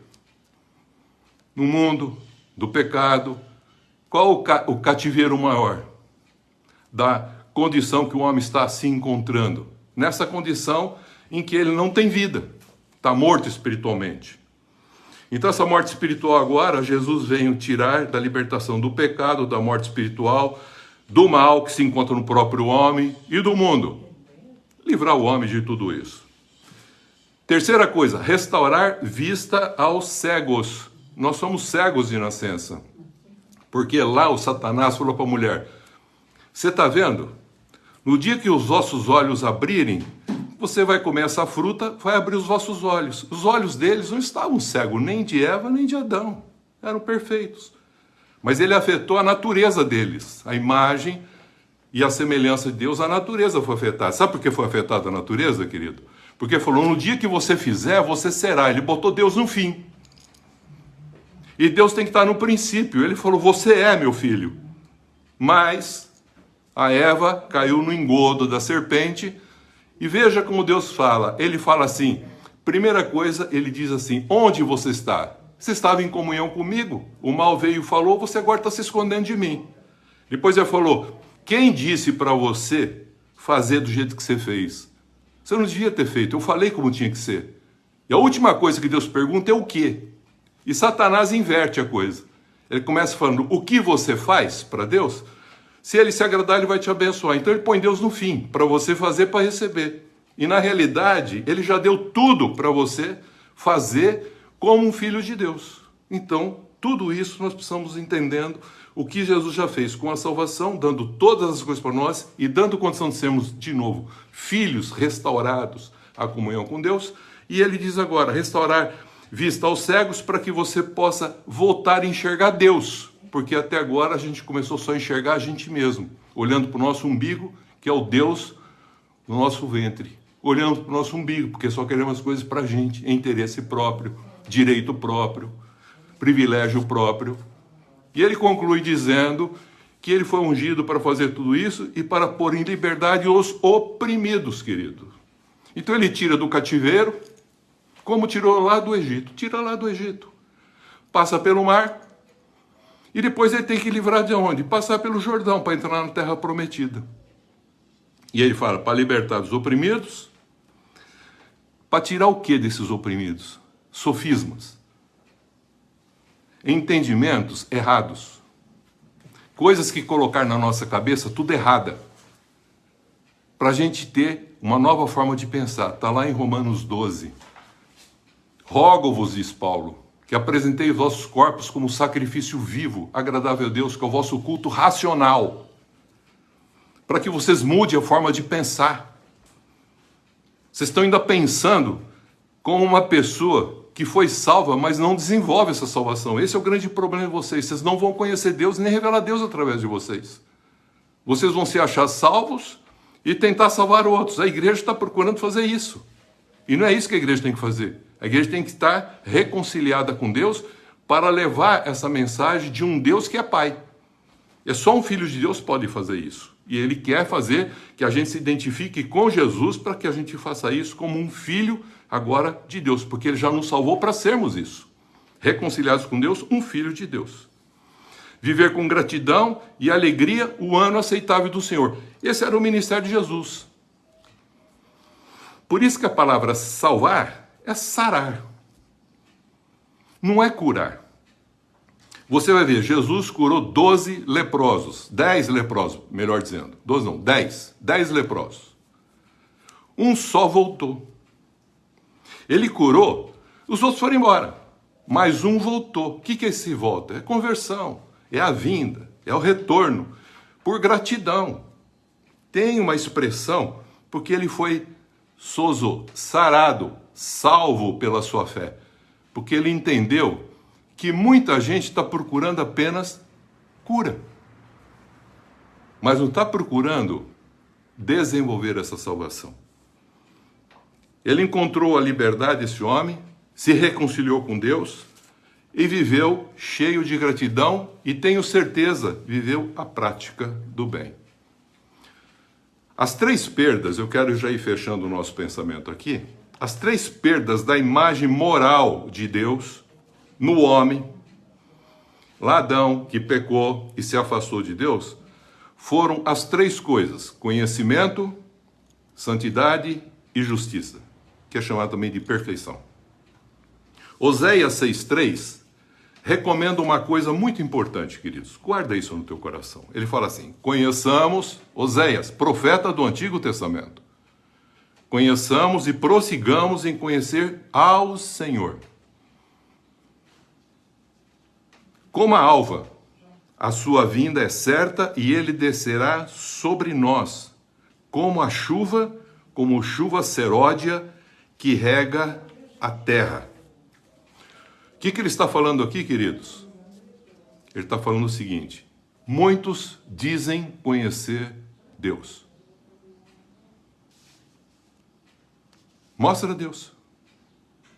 No mundo, do pecado. Qual o cativeiro maior? Da condição que o homem está se encontrando. Nessa condição em que ele não tem vida, está morto espiritualmente. Então essa morte espiritual agora, Jesus veio tirar da libertação do pecado, da morte espiritual, do mal que se encontra no próprio homem e do mundo. Livrar o homem de tudo isso. Terceira coisa, restaurar vista aos cegos. Nós somos cegos de nascença. Porque lá o Satanás falou para a mulher, você está vendo? No dia que os vossos olhos abrirem, você vai comer essa fruta, vai abrir os vossos olhos. Os olhos deles não estavam cegos, nem de Eva, nem de Adão. Eram perfeitos. Mas ele afetou a natureza deles. A imagem e a semelhança de Deus, a natureza foi afetada. Sabe por que foi afetada a natureza, querido? Porque falou, no dia que você fizer, você será. Ele botou Deus no fim. E Deus tem que estar no princípio. Ele falou, você é meu filho. Mas a Eva caiu no engodo da serpente. E veja como Deus fala. Ele fala assim, primeira coisa, ele diz assim, onde você está? Você estava em comunhão comigo? O mal veio e falou, você agora está se escondendo de mim. Depois ele falou, quem disse para você fazer do jeito que você fez? Você não devia ter feito, eu falei como tinha que ser. E a última coisa que Deus pergunta é o quê? E Satanás inverte a coisa. Ele começa falando, o que você faz para Deus? Se ele se agradar, ele vai te abençoar. Então ele põe Deus no fim, para você fazer, para receber. E na realidade, ele já deu tudo para você fazer como um filho de Deus. Então, tudo isso nós precisamos entendendo o que Jesus já fez com a salvação, dando todas as coisas para nós e dando condição de sermos, de novo, filhos restaurados à comunhão com Deus. E ele diz agora, restaurar vista aos cegos para que você possa voltar a enxergar Deus. Porque até agora a gente começou só a enxergar a gente mesmo, olhando para o nosso umbigo, que é o Deus no nosso ventre. Olhando para o nosso umbigo, porque só queremos as coisas para a gente, interesse próprio, direito próprio, privilégio próprio. E ele conclui dizendo que ele foi ungido para fazer tudo isso e para pôr em liberdade os oprimidos, querido. Então ele tira do cativeiro, como tirou lá do Egito. Tira lá do Egito. Passa pelo mar. E depois ele tem que livrar de onde? Passar pelo Jordão para entrar na terra prometida. E ele fala, para libertar os oprimidos, para tirar o que desses oprimidos? Sofismas. Entendimentos errados. Coisas que colocar na nossa cabeça tudo errada. Para a gente ter uma nova forma de pensar. Está lá em Romanos 12. Rogo-vos, diz Paulo, que apresentei os vossos corpos como sacrifício vivo, agradável a Deus, que é o vosso culto racional, para que vocês mudem a forma de pensar. Vocês estão ainda pensando como uma pessoa que foi salva, mas não desenvolve essa salvação. Esse é o grande problema de vocês. Vocês não vão conhecer Deus nem revelar Deus através de vocês. Vocês vão se achar salvos e tentar salvar outros. A igreja está procurando fazer isso. E não é isso que a igreja tem que fazer. A igreja tem que estar reconciliada com Deus para levar essa mensagem de um Deus que é Pai. É só um filho de Deus que pode fazer isso. E ele quer fazer que a gente se identifique com Jesus para que a gente faça isso como um filho agora de Deus. Porque ele já nos salvou para sermos isso. Reconciliados com Deus, um filho de Deus. Viver com gratidão e alegria o ano aceitável do Senhor. Esse era o ministério de Jesus. Por isso que a palavra salvar é sarar. Não é curar. Você vai ver, Jesus curou 12 leprosos. 10 leprosos, melhor dizendo. 12 não, 10. 10 leprosos. Um só voltou. Ele curou, os outros foram embora. Mas um voltou. O que é esse volta? É conversão, é a vinda, é o retorno. Por gratidão. Tem uma expressão, porque ele foi sozo, sarado, salvo pela sua fé. Porque ele entendeu que muita gente está procurando apenas cura. Mas não está procurando desenvolver essa salvação. Ele encontrou a liberdade, esse homem, se reconciliou com Deus e viveu cheio de gratidão e, tenho certeza, viveu a prática do bem. As 3 perdas, eu quero já ir fechando o nosso pensamento aqui, as 3 perdas da imagem moral de Deus no homem, lá Adão, que pecou e se afastou de Deus, foram as 3 coisas: conhecimento, santidade e justiça, que é chamado também de perfeição. Oséias 6,3 recomenda uma coisa muito importante, queridos. Guarda isso no teu coração. Ele fala assim: conheçamos, Oséias, profeta do Antigo Testamento, conheçamos e prossigamos em conhecer ao Senhor. Como a alva, a sua vinda é certa e ele descerá sobre nós, como a chuva, como chuva seródia que rega a terra. O que ele está falando aqui, queridos? Ele está falando o seguinte: muitos dizem conhecer Deus. Mostra Deus,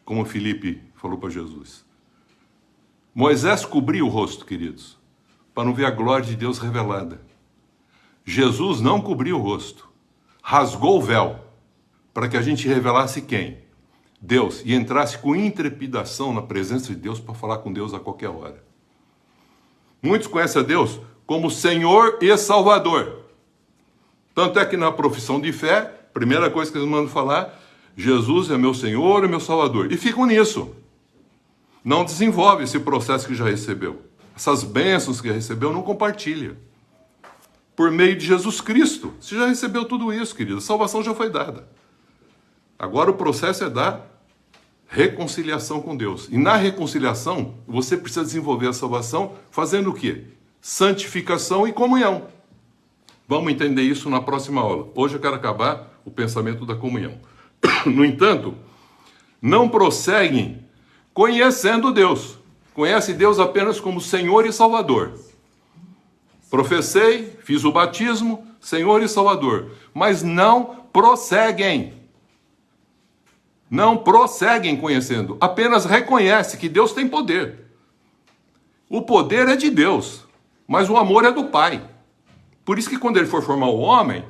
como Filipe falou para Jesus. Moisés cobriu o rosto, queridos, para não ver a glória de Deus revelada. Jesus não cobriu o rosto, rasgou o véu, para que a gente revelasse quem? Deus, e entrasse com intrepidação na presença de Deus para falar com Deus a qualquer hora. Muitos conhecem a Deus como Senhor e Salvador. Tanto é que na profissão de fé, primeira coisa que eles mandam falar: Jesus é meu Senhor e meu Salvador. E ficam nisso. Não desenvolve esse processo que já recebeu. Essas bênçãos que recebeu, não compartilha. Por meio de Jesus Cristo. Você já recebeu tudo isso, querido. A salvação já foi dada. Agora o processo é da reconciliação com Deus. E na reconciliação, você precisa desenvolver a salvação fazendo o quê? Santificação e comunhão. Vamos entender isso na próxima aula. Hoje eu quero acabar o pensamento da comunhão. No entanto, não prosseguem conhecendo Deus. Conhece Deus apenas como Senhor e Salvador. Professei, fiz o batismo, Senhor e Salvador. Mas não prosseguem. Não prosseguem conhecendo. Apenas reconhece que Deus tem poder. O poder é de Deus, mas o amor é do Pai. Por isso que quando ele for formar o homem,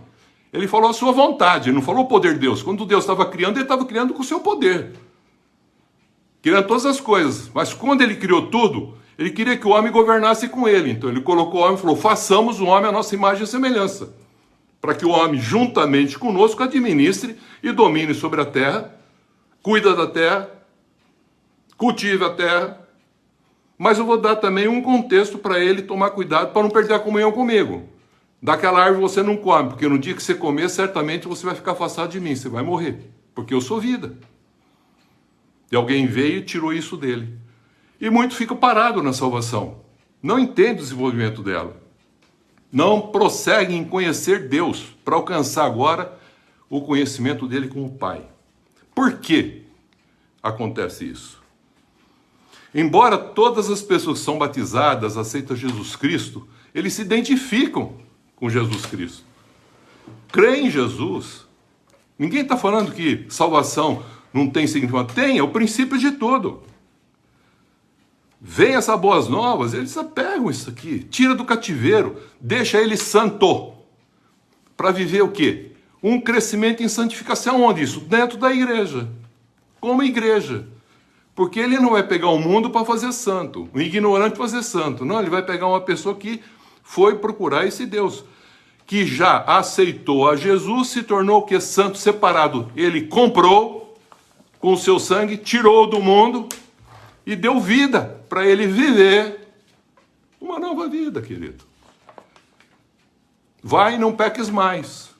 ele falou a sua vontade, ele não falou o poder de Deus. Quando Deus estava criando, ele estava criando com o seu poder. Criando todas as coisas. Mas quando ele criou tudo, ele queria que o homem governasse com ele. Então ele colocou o homem e falou: façamos o homem a nossa imagem e semelhança. Para que o homem, juntamente conosco, administre e domine sobre a terra, cuida da terra, cultive a terra. Mas eu vou dar também um contexto para ele tomar cuidado para não perder a comunhão comigo. Daquela árvore você não come, porque no dia que você comer, certamente você vai ficar afastado de mim, você vai morrer, porque eu sou vida. E alguém veio e tirou isso dele. E muito fica parado na salvação. Não entende o desenvolvimento dela. Não prossegue em conhecer Deus para alcançar agora o conhecimento dele como Pai. Por que acontece isso? Embora todas as pessoas que são batizadas, aceitam Jesus Cristo, eles se identificam com Jesus Cristo. Creem em Jesus. Ninguém está falando que salvação não tem significado. Tem, é o princípio de tudo. Vem essas boas novas, eles apegam isso aqui, tira do cativeiro, deixa ele santo. Para viver o quê? Um crescimento em santificação. Onde isso? Dentro da igreja. Como igreja. Porque ele não vai pegar o mundo para fazer santo, um ignorante para fazer santo. Não, ele vai pegar uma pessoa que foi procurar esse Deus, que já aceitou a Jesus, se tornou o que? Santo separado. Ele comprou com o seu sangue, tirou do mundo e deu vida para ele viver uma nova vida, querido. Vai e não peques mais.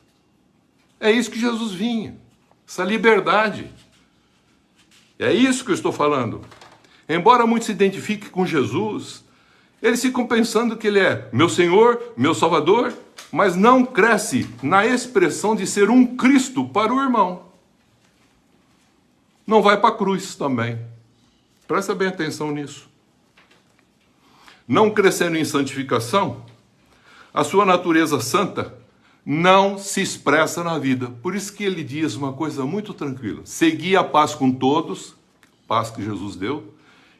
É isso que Jesus vinha, essa liberdade. É isso que eu estou falando. Embora muitos se identifiquem com Jesus, eles ficam pensando que ele é meu Senhor, meu Salvador, mas não cresce na expressão de ser um Cristo para o irmão. Não vai para a cruz também. Presta bem atenção nisso. Não crescendo em santificação, a sua natureza santa não se expressa na vida. Por isso que ele diz uma coisa muito tranquila: segui a paz com todos, paz que Jesus deu,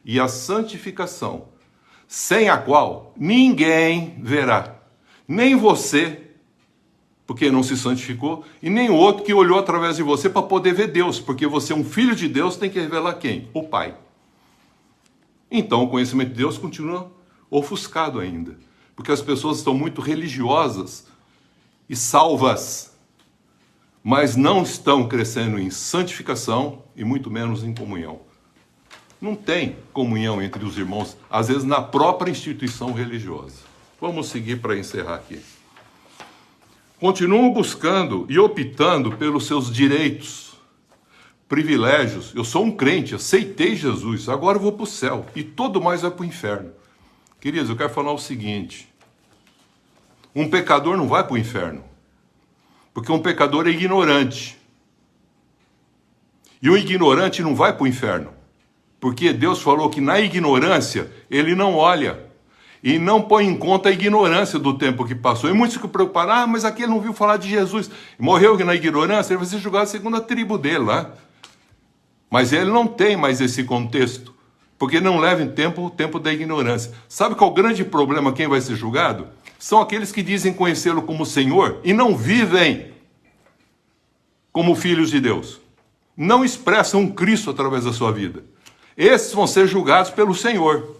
e a santificação, sem a qual ninguém verá, nem você, porque não se santificou, e nem o outro que olhou através de você para poder ver Deus, porque você é um filho de Deus, tem que revelar quem? O Pai. Então o conhecimento de Deus continua ofuscado ainda, porque as pessoas estão muito religiosas e salvas, mas não estão crescendo em santificação e muito menos em comunhão. Não tem comunhão entre os irmãos, às vezes na própria instituição religiosa. Vamos seguir para encerrar aqui. Continuam buscando e optando pelos seus direitos, privilégios. Eu sou um crente, aceitei Jesus, agora eu vou para o céu e todo mais vai para o inferno. Queridos, eu quero falar o seguinte: um pecador não vai para o inferno, porque um pecador é ignorante. E um ignorante não vai para o inferno, porque Deus falou que na ignorância ele não olha e não põe em conta a ignorância do tempo que passou. E muitos ficam preocupados: mas aqui ele não ouviu falar de Jesus, morreu na ignorância, ele vai ser julgado segundo a tribo dele lá. Mas ele não tem mais esse contexto, porque não leva em tempo o tempo da ignorância. Sabe qual é o grande problema? Quem vai ser julgado? São aqueles que dizem conhecê-lo como Senhor e não vivem como filhos de Deus. Não expressam um Cristo através da sua vida. Esses vão ser julgados pelo Senhor.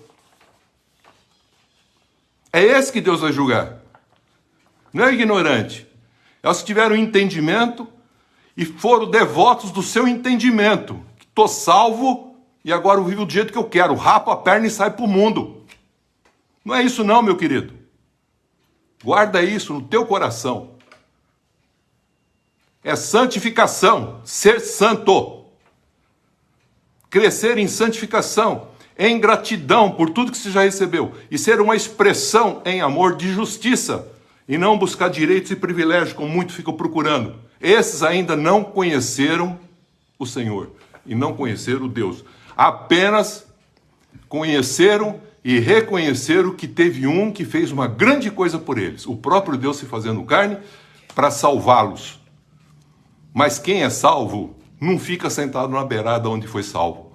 É esse que Deus vai julgar. Não é ignorante. É os que tiveram entendimento e foram devotos do seu entendimento. Estou salvo e agora eu vivo do jeito que eu quero. Rapo a perna e sai para o mundo. Não é isso não, meu querido. Guarda isso no teu coração. É santificação, ser santo. Crescer em santificação, em gratidão por tudo que você já recebeu. E ser uma expressão em amor de justiça. E não buscar direitos e privilégios, como muitos ficam procurando. Esses ainda não conheceram o Senhor. E não conheceram Deus. Apenas conheceram e reconheceram que teve um que fez uma grande coisa por eles. O próprio Deus se fazendo carne para salvá-los. Mas quem é salvo não fica sentado na beirada onde foi salvo.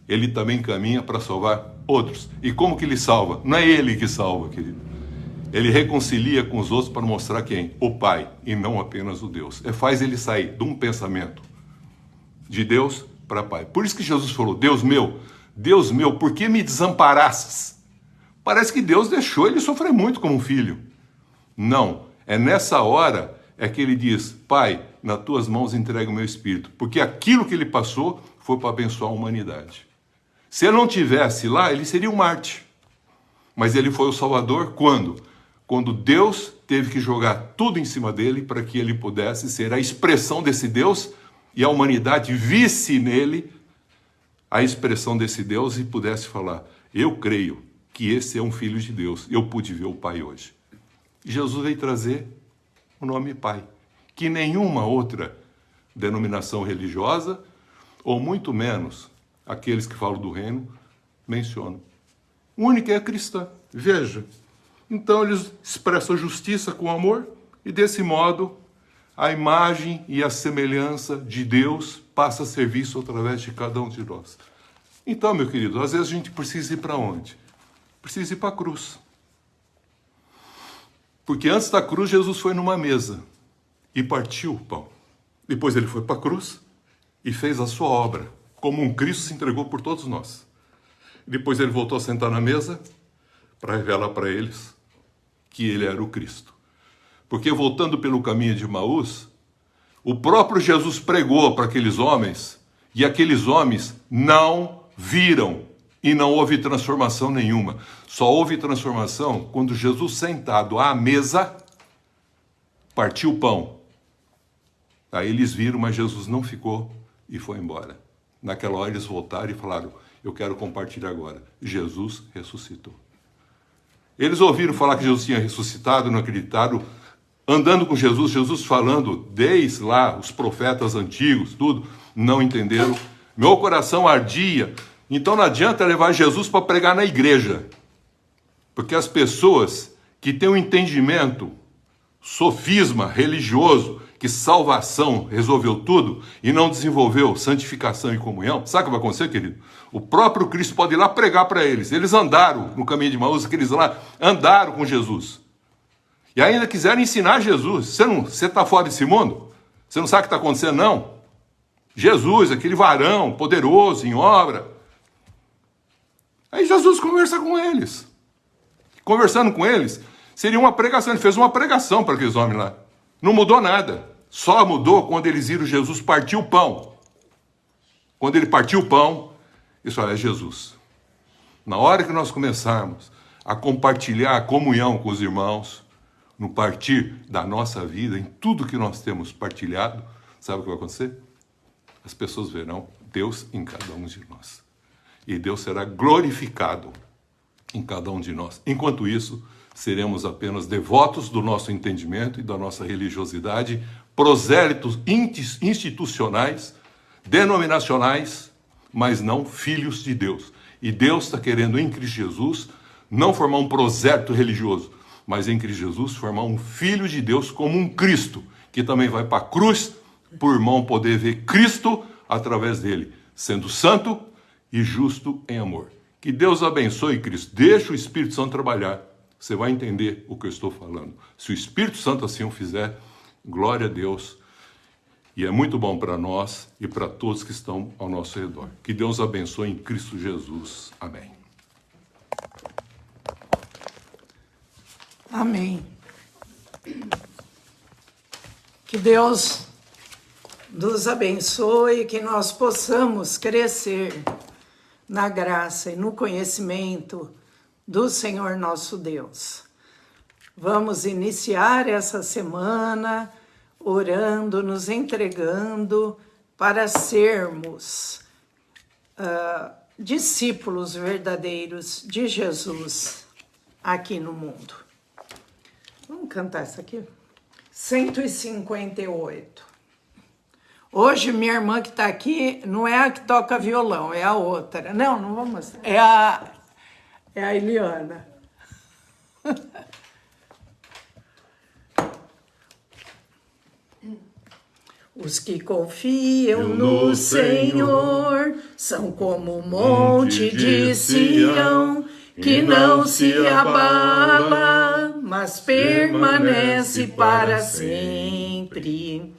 Ele também caminha para salvar outros. E como que ele salva? Não é ele que salva, querido. Ele reconcilia com os outros para mostrar quem? O Pai, e não apenas o Deus. Faz ele sair de um pensamento de Deus para Pai. Por isso que Jesus falou: Deus meu, por que me desamparastes? Parece que Deus deixou ele sofrer muito como filho. Não, é nessa hora que ele diz: Pai, nas tuas mãos entrego o meu espírito. Porque aquilo que ele passou foi para abençoar a humanidade. Se ele não tivesse lá, ele seria um Marte. Mas ele foi o Salvador quando? Quando Deus teve que jogar tudo em cima dele para que ele pudesse ser a expressão desse Deus e a humanidade visse nele a expressão desse Deus e pudesse falar: eu creio que esse é um filho de Deus. Eu pude ver o Pai hoje. Jesus veio trazer o nome Pai, que nenhuma outra denominação religiosa, ou muito menos aqueles que falam do reino, mencionam. O único é a cristã. Veja. Então eles expressam justiça com amor e desse modo a imagem e a semelhança de Deus passa a ser visto através de cada um de nós. Então, meu querido, às vezes a gente precisa ir para onde? Precisa ir para a cruz. Porque antes da cruz, Jesus foi numa mesa e partiu o pão. Depois ele foi para a cruz e fez a sua obra, como um Cristo se entregou por todos nós. Depois ele voltou a sentar na mesa para revelar para eles que ele era o Cristo. Porque voltando pelo caminho de Emaús, o próprio Jesus pregou para aqueles homens e aqueles homens não viram e não houve transformação nenhuma. Só houve transformação quando Jesus, sentado à mesa, partiu o pão. Aí eles viram, mas Jesus não ficou e foi embora. Naquela hora eles voltaram e falaram: eu quero compartilhar agora. Jesus ressuscitou. Eles ouviram falar que Jesus tinha ressuscitado, não acreditaram. Andando com Jesus, Jesus falando desde lá, os profetas antigos, tudo, não entenderam. Meu coração ardia. Então não adianta levar Jesus para pregar na igreja. Porque as pessoas que têm um entendimento sofisma religioso, que salvação resolveu tudo e não desenvolveu santificação e comunhão, sabe o que vai acontecer, querido? O próprio Cristo pode ir lá pregar para eles. Eles andaram no caminho de Emaús, aqueles lá andaram com Jesus. E ainda quiseram ensinar Jesus. Você está fora desse mundo? Você não sabe o que está acontecendo, não? Jesus, aquele varão poderoso em obra. Aí Jesus conversa com eles. Conversando com eles, seria uma pregação. Ele fez uma pregação para aqueles homens lá. Não mudou nada. Só mudou quando eles viram Jesus partir o pão. Quando ele partiu o pão, isso é Jesus. Na hora que nós começarmos a compartilhar a comunhão com os irmãos, no partir da nossa vida, em tudo que nós temos partilhado, sabe o que vai acontecer? As pessoas verão Deus em cada um de nós. E Deus será glorificado em cada um de nós. Enquanto isso, seremos apenas devotos do nosso entendimento e da nossa religiosidade, prosélitos institucionais, denominacionais, mas não filhos de Deus. E Deus está querendo em Cristo Jesus não formar um prosélito religioso, mas em Cristo Jesus formar um filho de Deus como um Cristo, que também vai para a cruz, por irmão poder ver Cristo através dele, sendo santo e justo em amor. Que Deus abençoe Cristo. Deixa o Espírito Santo trabalhar. Você vai entender o que eu estou falando. Se o Espírito Santo assim o fizer, glória a Deus. E é muito bom para nós e para todos que estão ao nosso redor. Que Deus abençoe em Cristo Jesus. Amém. Amém. Que Deus nos abençoe, que nós possamos crescer na graça e no conhecimento do Senhor nosso Deus. Vamos iniciar essa semana orando, nos entregando para sermos discípulos verdadeiros de Jesus aqui no mundo. Vamos cantar isso aqui? 158. Hoje minha irmã que está aqui não é a que toca violão, é a outra. Não vou mostrar. É a Eliana. Os que confiam no Senhor são como o monte de Sião, que não se abala, mas permanece para sempre.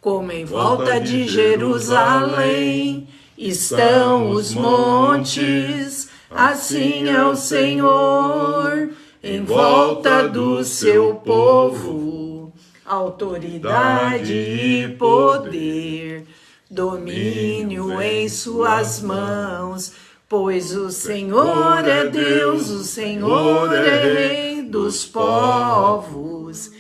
Como em volta de Jerusalém estão os montes, assim é o Senhor em volta do seu povo. Autoridade e poder, domínio em suas mãos, pois o Senhor é Deus, o Senhor é Rei dos povos.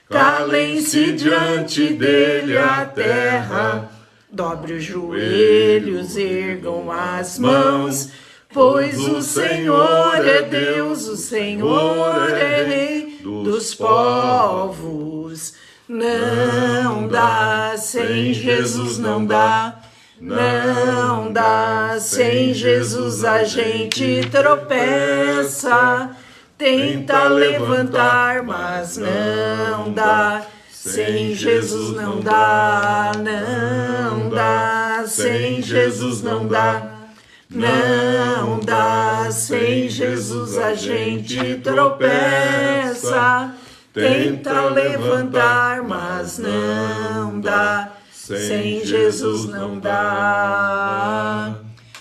Calem-se diante dele a terra, dobre os joelhos, ergam as mãos, pois o Senhor é Deus, o Senhor é Rei dos povos. Não dá, sem Jesus não dá, não dá, sem Jesus a gente tropeça. Tenta levantar, mas não dá, sem Jesus não dá, não dá, sem Jesus não dá, não dá, sem Jesus a gente tropeça. Tenta levantar, mas não dá, sem Jesus não dá.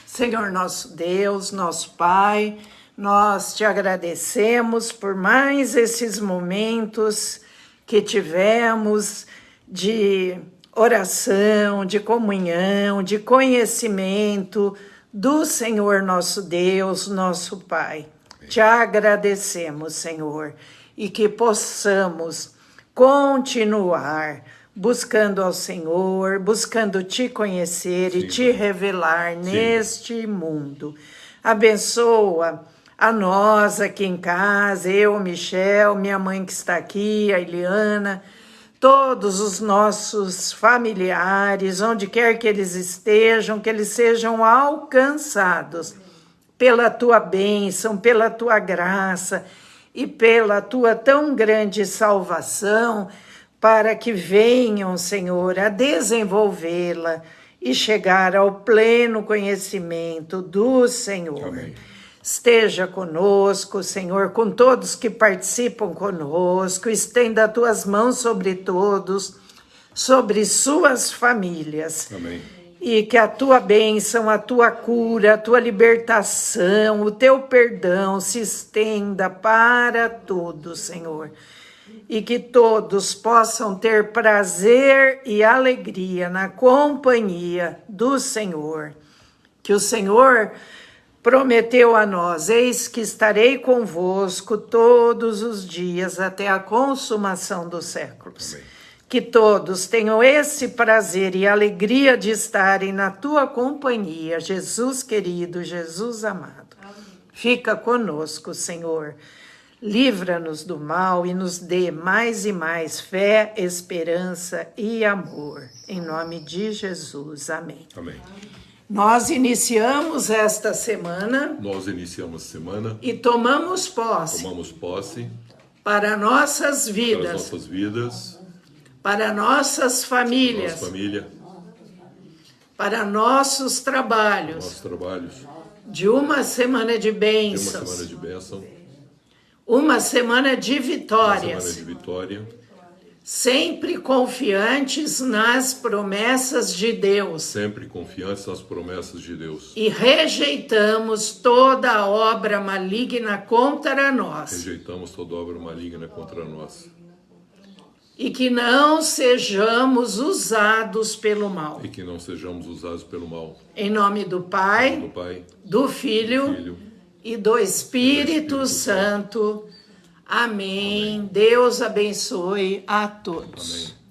Senhor nosso Deus, nosso Pai, nós te agradecemos por mais esses momentos que tivemos de oração, de comunhão, de conhecimento do Senhor nosso Deus, nosso Pai. Te agradecemos, Senhor, e que possamos continuar buscando ao Senhor, buscando te conhecer e te revelar neste mundo. Abençoa a nós aqui em casa, eu, Michel, minha mãe que está aqui, a Eliana, todos os nossos familiares, onde quer que eles estejam, que eles sejam alcançados pela tua bênção, pela tua graça, e pela tua tão grande salvação, para que venham, Senhor, a desenvolvê-la e chegar ao pleno conhecimento do Senhor. Amém. Esteja conosco, Senhor, com todos que participam conosco, estenda as tuas mãos sobre todos, sobre suas famílias. Amém. E que a tua bênção, a tua cura, a tua libertação, o teu perdão se estenda para todos, Senhor. E que todos possam ter prazer e alegria na companhia do Senhor. Que o Senhor prometeu a nós: eis que estarei convosco todos os dias até a consumação dos séculos. Amém. Que todos tenham esse prazer e alegria de estarem na tua companhia, Jesus querido, Jesus amado. Amém. Fica conosco, Senhor. Livra-nos do mal e nos dê mais e mais fé, esperança e amor. Em nome de Jesus. Amém. Amém. Nós iniciamos esta semana. Nós iniciamos a semana. E tomamos posse. Tomamos posse. Para nossas vidas. Para as nossas vidas. Para nossas famílias. Nossa família. Para nossos trabalhos. Nossos trabalhos. De uma semana de bênçãos. De uma semana de bênção. Uma semana de vitórias. Uma semana de vitória. Sempre confiantes nas promessas de Deus. Sempre confiantes nas promessas de Deus. E rejeitamos toda obra maligna contra nós. Rejeitamos toda obra maligna contra nós. E que não sejamos usados pelo mal. E que não sejamos usados pelo mal. Em nome do Pai, do Pai, do Filho e do Espírito Santo. Amém. Deus abençoe a todos. Amém.